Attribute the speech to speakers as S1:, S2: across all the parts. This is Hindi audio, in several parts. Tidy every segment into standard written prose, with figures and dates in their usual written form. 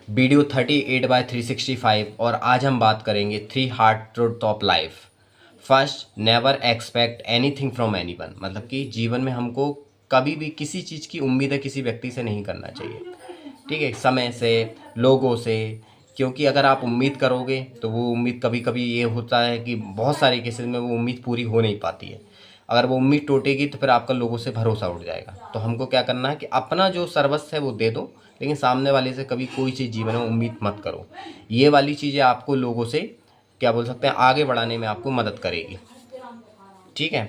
S1: वीडियो 38/365 और आज हम बात करेंगे 3 hard truth of life. First, never expect anything from anyone. मतलब कि जीवन में हमको कभी भी किसी चीज़ की उम्मीदें किसी व्यक्ति से नहीं करना चाहिए। ठीक है, समय से, लोगों से। क्योंकि अगर आप उम्मीद करोगे तो वो उम्मीद कभी कभी ये होता है कि बहुत सारे केसेस में वो उम्मीद पूरी हो नहीं पाती है। अगर वो उम्मीद टूटेगी तो फिर आपका लोगों से भरोसा उठ जाएगा। तो हमको क्या करना है कि अपना जो सर्वस्व है वो दे दो, लेकिन सामने वाले से कभी कोई चीज़ जीवन में उम्मीद मत करो। ये वाली चीज़ें आपको लोगों से क्या बोल सकते हैं, आगे बढ़ाने में आपको मदद करेगी। ठीक है,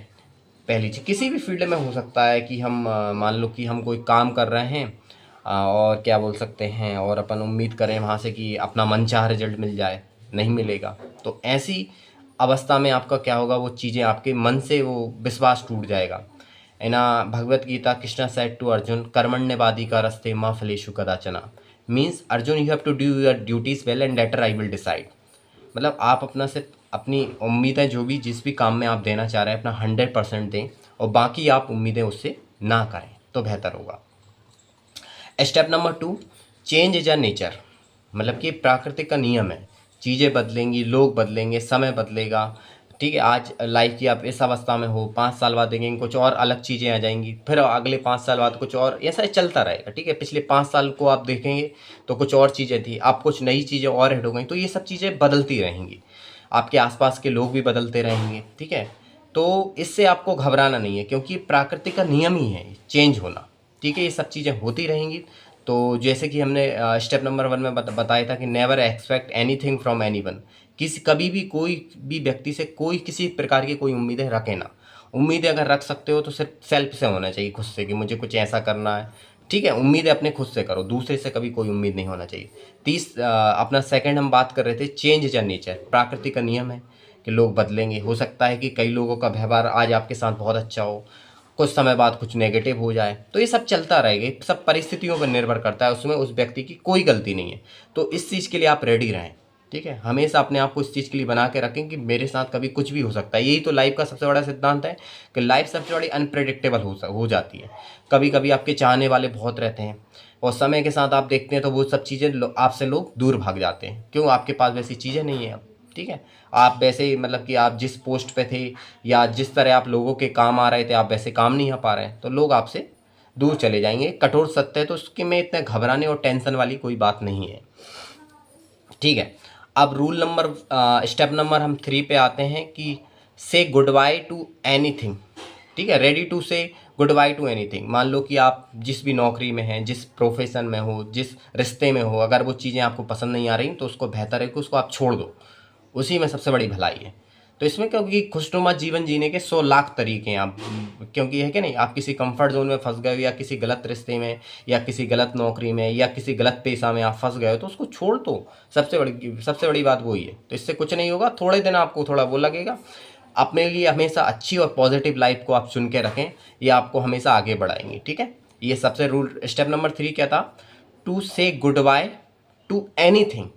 S1: पहली चीज़ किसी भी फील्ड में हो सकता है कि हम मान लो कि हम कोई काम कर रहे हैं, और क्या बोल सकते हैं, और अपन उम्मीद करें वहाँ से कि अपना मनचाहा रिजल्ट मिल जाए, नहीं मिलेगा। तो ऐसी अवस्था में आपका क्या होगा, वो चीज़ें आपके मन से वो विश्वास टूट जाएगा। है ना। भगवत गीता, कृष्णा सेड टू अर्जुन, कर्मण्यवादी का रस्ते माँ फलेशु कदाचना। Means Arjun, you have to do your duties well and later I will decide. मतलब आप अपना से अपनी उम्मीदें जो भी जिस भी काम में आप देना चाह रहे हैं अपना 100% दें, और बाकी आप उम्मीदें उससे ना करें तो बेहतर होगा। Step number 2, change is a nature. मतलब कि प्राकृतिक का नियम है, चीज़ें बदलेंगी, लोग बदलेंगे, समय बदलेगा। ठीक है, आज लाइफ की आप इस अवस्था में हो, 5 साल बाद देखेंगे कुछ और अलग चीज़ें आ जाएंगी, फिर अगले 5 साल बाद कुछ और, ऐसा ही चलता रहेगा। ठीक है, पिछले 5 साल को आप देखेंगे तो कुछ और चीज़ें थी, अब कुछ नई चीज़ें और ऐड हो गई। तो ये सब चीज़ें बदलती रहेंगी, आपके आसपास के लोग भी बदलते रहेंगे। ठीक है, तो इससे आपको घबराना नहीं है, क्योंकि प्राकृतिक का नियम ही है चेंज होना। ठीक है, ये सब चीज़ें होती रहेंगी। तो जैसे कि हमने स्टेप नंबर 1 में बताया था कि never expect anything from anyone. किसी कभी भी कोई भी व्यक्ति से कोई किसी प्रकार की कोई उम्मीदें रखें ना। उम्मीदें अगर रख सकते हो तो सिर्फ सेल्फ से होना चाहिए, खुद से, कि मुझे कुछ ऐसा करना है। ठीक है, उम्मीदें अपने खुद से करो, दूसरे से कभी कोई उम्मीद नहीं होना चाहिए। अपना सेकंड हम बात कर रहे थे, चेंज इज अ नेचर। प्राकृतिक का नियम है कि लोग बदलेंगे। हो सकता है कि कई लोगों का व्यवहार आज आपके साथ बहुत अच्छा हो, कुछ समय बाद कुछ नेगेटिव हो जाए। तो ये सब चलता रहेगा, ये सब परिस्थितियों पर निर्भर करता है, उसमें उस व्यक्ति की कोई गलती नहीं है। तो इस चीज़ के लिए आप रेडी रहें। ठीक है, हमेशा अपने आप को इस चीज़ के लिए बना के रखें कि मेरे साथ कभी कुछ भी हो सकता है। यही तो लाइफ का सबसे बड़ा सिद्धांत है कि लाइफ सबसे बड़ी अनप्रेडिक्टेबल हो जाती है। कभी कभी आपके चाहने वाले बहुत रहते हैं, और समय के साथ आप देखते हैं तो वो सब चीज़ें आपसे लोग दूर भाग जाते हैं। क्यों? आपके पास वैसी चीज़ें नहीं है अब। ठीक है, आप वैसे ही, मतलब कि आप जिस पोस्ट पे थे या जिस तरह आप लोगों के काम आ रहे थे, आप वैसे काम नहीं आ पा रहे हैं, तो लोग आपसे दूर चले जाएंगे। कठोर सत्य है, तो उसके में इतने घबराने और टेंशन वाली कोई बात नहीं है। ठीक है, अब स्टेप नंबर हम 3 पे आते हैं कि से गुड बाय टू एनीथिंग। ठीक है, ready to say goodbye to anything. मान लो कि आप जिस भी नौकरी में हैं, जिस प्रोफेशन में हो, जिस रिश्ते में हो, अगर वो चीज़ें आपको पसंद नहीं आ रही तो उसको बेहतर है कि उसको आप छोड़ दो। उसी में सबसे बड़ी भलाई है। तो इसमें क्योंकि खुशनुमा जीवन जीने के 100 लाख तरीके हैं। आप, क्योंकि है कि नहीं, आप किसी कंफर्ट जोन में फंस गए हो, या किसी गलत रिश्ते में, या किसी गलत नौकरी में, या किसी गलत पेशा में आप फंस गए हो, तो उसको छोड़ दो। सबसे बड़ी बात वही है। तो इससे कुछ नहीं होगा, थोड़े दिन आपको थोड़ा वो लगेगा। अपने लिए हमेशा अच्छी और पॉजिटिव लाइफ को आप चुन के रखें, ये आपको हमेशा आगे बढ़ाएंगे। ठीक है, ये सबसे स्टेप नंबर 3 क्या था? To say goodbye to anything.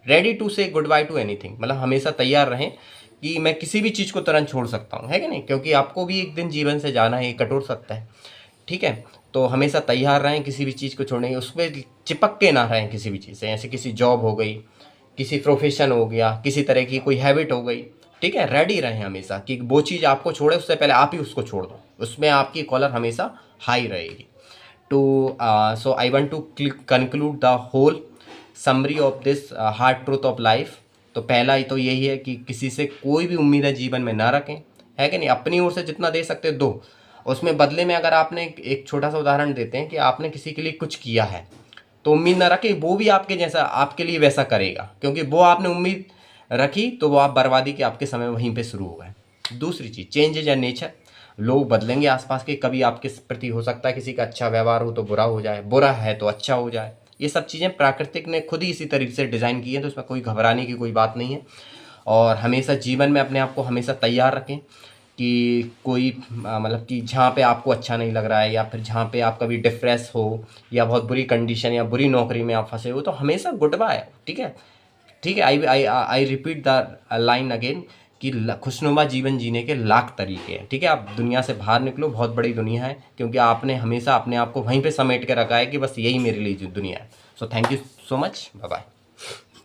S1: Ready to say goodbye to anything, मतलब हमेशा तैयार रहें कि मैं किसी भी चीज़ को तुरंत छोड़ सकता हूँ, है कि नहीं? क्योंकि आपको भी एक दिन जीवन से जाना है, ये कठोर सत्य है। ठीक है, तो हमेशा तैयार रहें किसी भी चीज़ को छोड़ने की, उसमें चिपक के ना रहें किसी भी चीज़ से। ऐसे किसी जॉब हो गई, किसी प्रोफेशन हो गया, किसी तरह की कोई हैबिट हो गई। ठीक है, रेडी रहें हमेशा कि वो चीज़ आपको छोड़े उससे पहले आप ही उसको छोड़ दो, उसमें आपकी कॉलर हमेशा हाई रहेगी। to so I want to conclude the whole summary of this hard truth of life। तो पहला ही तो यही है कि किसी से कोई भी उम्मीदें जीवन में ना रखें, है कि नहीं? अपनी ओर से जितना दे सकते दो, उसमें बदले में अगर आपने एक छोटा सा उदाहरण देते हैं कि आपने किसी के लिए कुछ किया है, तो उम्मीद ना रखें वो भी आपके जैसा आपके लिए वैसा करेगा, क्योंकि वो आपने उम्मीद रखी तो वो आप बर्बादी के आपके समय वहीं पे शुरू हो गए। दूसरी चीज़, चेंज इज नेचर। लोग बदलेंगे आसपास के, कभी आपके प्रति हो सकता है किसी का अच्छा व्यवहार हो तो बुरा हो जाए, बुरा है तो अच्छा हो जाए। ये सब चीज़ें प्राकृतिक ने खुद ही इसी तरीके से डिज़ाइन की है, तो इसमें कोई घबराने की कोई बात नहीं है। और हमेशा जीवन में अपने आप को हमेशा तैयार रखें कि कोई मतलब कि जहाँ पे आपको अच्छा नहीं लग रहा है, या फिर जहाँ पे आप कभी डिप्रेस हो, या बहुत बुरी कंडीशन या बुरी नौकरी में आप फंसे हो, तो हमेशा गुड बाय। ठीक है, ठीक है, I repeat the line again कि खुशनुमा जीवन जीने के लाख तरीके हैं। ठीक है, आप दुनिया से बाहर निकलो, बहुत बड़ी दुनिया है, क्योंकि आपने हमेशा अपने आप को वहीं पे समेट के रखा है कि बस यही मेरे लिए जो दुनिया है। So thank you so much, bye bye.